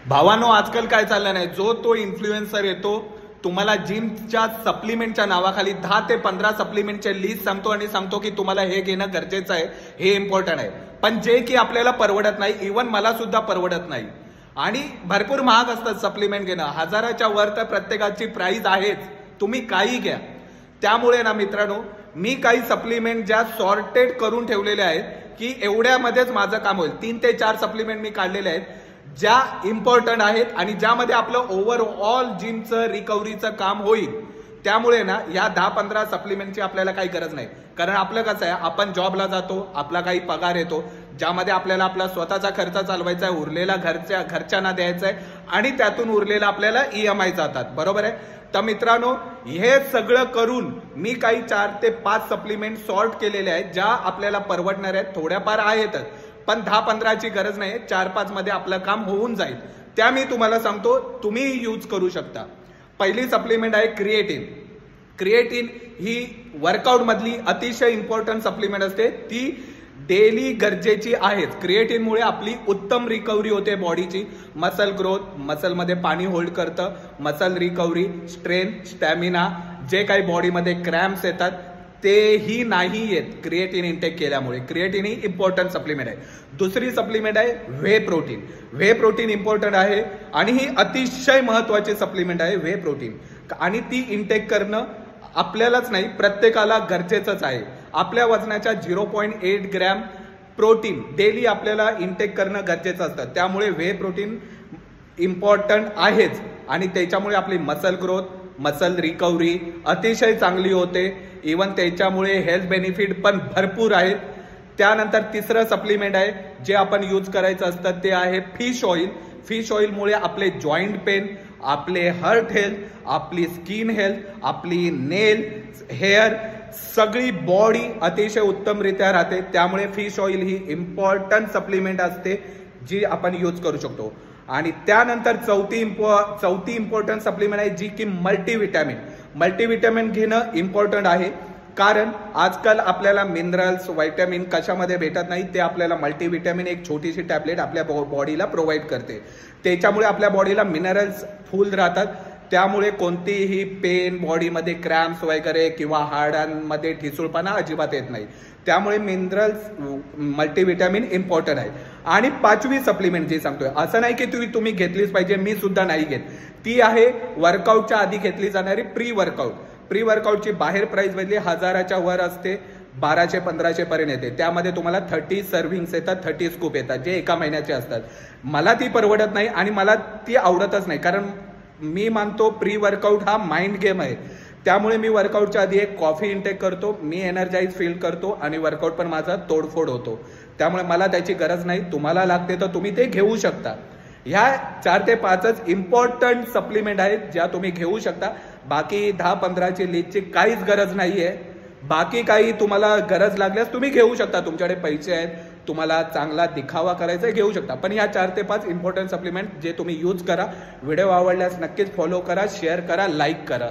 भावानो, आजकाल काय चाललं नाही, जो तो इन्फ्लुएन्सर येतो, तुम्हाला जिमच्या सप्लिमेंटच्या नावाखाली 10 ते 15 सप्लिमेंटचे लिस्ट सांगतो आणि सांगतो की तुम्हाला हे घेणं गरजेचं आहे, हे इम्पॉर्टंट आहे. पण जे की आपल्याला परवडत नाही, इव्हन मला सुद्धा परवडत नाही आणि भरपूर महाग असतात सप्लिमेंट घेणं. हजाराच्या वर तर प्रत्येकाची प्राइस आहेच, तुम्ही काही घ्या. त्यामुळे ना मित्रांनो, मी काही सप्लिमेंट ज्या सॉर्टेड करून ठेवलेले आहेत की एवढ्यामध्येच माझं काम होईल. 3 ते 4 सप्लिमेंट मी काढलेले आहेत ज्या इम्पॉर्टंट आहेत आणि ज्यामध्ये आपलं ओव्हरऑल जिमचं रिकव्हरीचं काम होईल. त्यामुळे ना या 10-15 सप्लिमेंटची आपल्याला काही गरज नाही. कारण आपलं कसं आहे, आपण जॉबला जातो, आपला काही पगार येतो ज्यामध्ये आपल्याला आपला स्वतःचा खर्च चालवायचा आहे, उरलेला घरच्यांना द्यायचा आहे आणि त्यातून उरलेला आपल्याला EMI जातात, बरोबर आहे. तर मित्रांनो, हे सगळं करून मी काही 4 ते 5 सप्लिमेंट सॉर्ट केलेले आहेत ज्या आपल्याला परवडणार आहेत. थोड्याफार आहेतच, पण 10-15ची गरज नाही, 4-5 मध्ये आपलं काम होऊन जाईल. त्या मी तुम्हाला सांगतो, तुम्ही यूज करू शकता. पहिली सप्लिमेंट आहे क्रिएटिन. क्रिएटिन ही वर्कआउट मधली अतिशय इम्पॉर्टंट सप्लिमेंट असते, ती डेली गरजेची आहे. क्रिएटिनमुळे आपली उत्तम रिकव्हरी होते बॉडीची, मसल ग्रोथ, मसलमध्ये पाणी होल्ड करतं, मसल रिकव्हरी, स्ट्रेंथ, स्टॅमिना, जे काही बॉडीमध्ये क्रॅम्प्स येतात तेही नाही येत क्रिएटिन इंटेक केल्यामुळे. क्रिएटिन ही इम्पॉर्टंट सप्लिमेंट आहे. दुसरी सप्लिमेंट आहे whey protein. Whey protein important आहे आणि ही अतिशय महत्वाची सप्लिमेंट आहे व्हे प्रोटीन. आणि ती इंटेक करणं आपल्यालाच नाही, प्रत्येकाला गरजेचंच आहे. आपल्या वजनाच्या 0.8 ग्रॅम प्रोटीन डेली आपल्याला इंटेक करणं गरजेचं असतं. त्यामुळे व्हे प्रोटीन इम्पॉर्टंट आहेच आणि त्याच्यामुळे आपली मसल ग्रोथ, मसल रिकव्हरी अतिशय चांगली होते. इवन त्याच्यामुळे हेल्थ बेनिफिट पण भरपूर आहेत. त्यानंतर तिसरं सप्लिमेंट आहे जे आपण यूज करायचं असतं, ते आहे फिश ऑइल. फिश ऑइलमुळे आपले जॉईंट पेन, आपले हार्ट हेल्थ, आपली स्किन हेल्थ, आपली नेल, हेअर, सगळी बॉडी अतिशय उत्तमरित्या राहते. त्यामुळे फिश ऑइल ही इम्पॉर्टंट सप्लिमेंट असते जी आपण यूज करू शकतो. आणि त्यानंतर चौथी इम्पॉर्टंट सप्लिमेंट आहे जी की मल्टीविटॅमिन. मल्टीविटॅमिन घेणं इम्पॉर्टंट आहे, कारण आजकाल आपल्याला मिनरल्स, व्हिटॅमिन कशामध्ये भेटत नाही, ते आपल्याला मल्टीविटॅमिन एक छोटीशी टॅबलेट आपल्या बॉडीला प्रोव्हाइड करते. त्याच्यामुळे आपल्या बॉडीला मिनरल्स फुल राहतात. त्यामुळे कोणतीही पेन, बॉडीमध्ये क्रॅम्प्स वगैरे किंवा हाडांमध्ये ठिसूळपणा अजिबात येत नाही. त्यामुळे मिनरल्स, मल्टीविटॅमिन इम्पॉर्टंट आहे. आणि 5वी सप्लिमेंट जी सांगतोय, असं नाही की तुम्ही घेतलीच पाहिजे, मी सुद्धा नाही घेत, ती आहे वर्कआउटच्या आधी घेतली जाणारी प्री वर्कआउट. प्री वर्कआउटची बाहेर प्राइस बदली 1000च्या वर असते, 1200-1500 पर्यंत येते. त्यामध्ये तुम्हाला 30 सर्व्हिंग्स येतात, 30 स्कूप येतात, जे एका महिन्याचे असतात. मला ती परवडत नाही आणि मला ती आवडतच नाही, कारण मी मानतो प्री वर्कआउट हा माइंड गेम आहे. त्यामुळे मी वर्कआउटच्या आधी एक कॉफी इंटेक करतो, मी एनर्जाइज फील करतो आणि वर्कआउट पण माझा तोडफोड होतो. त्यामुळे मला त्याची गरज नाही. तुम्हाला लागते तर तुम्ही ते घेऊ शकता. ह्या 4 ते 5च इम्पॉर्टंट सप्लिमेंट आहेत ज्या तुम्ही घेऊ शकता. बाकी 10-15ची लिस्टची काहीच गरज नाहीये. बाकी काही तुम्हाला गरज लागल्यास तुम्ही घेऊ शकता, तुमच्याकडे पैसे आहेत, तुम्हाला चांगला दिखावा करायचा घेऊ शकता. पण या 4 ते 5 इम्पॉर्टंट सप्लिमेंट जे तुम्ही यूज करा. व्हिडिओ आवडल्यास नक्कीच फॉलो करा, शेअर करा, लाईक करा.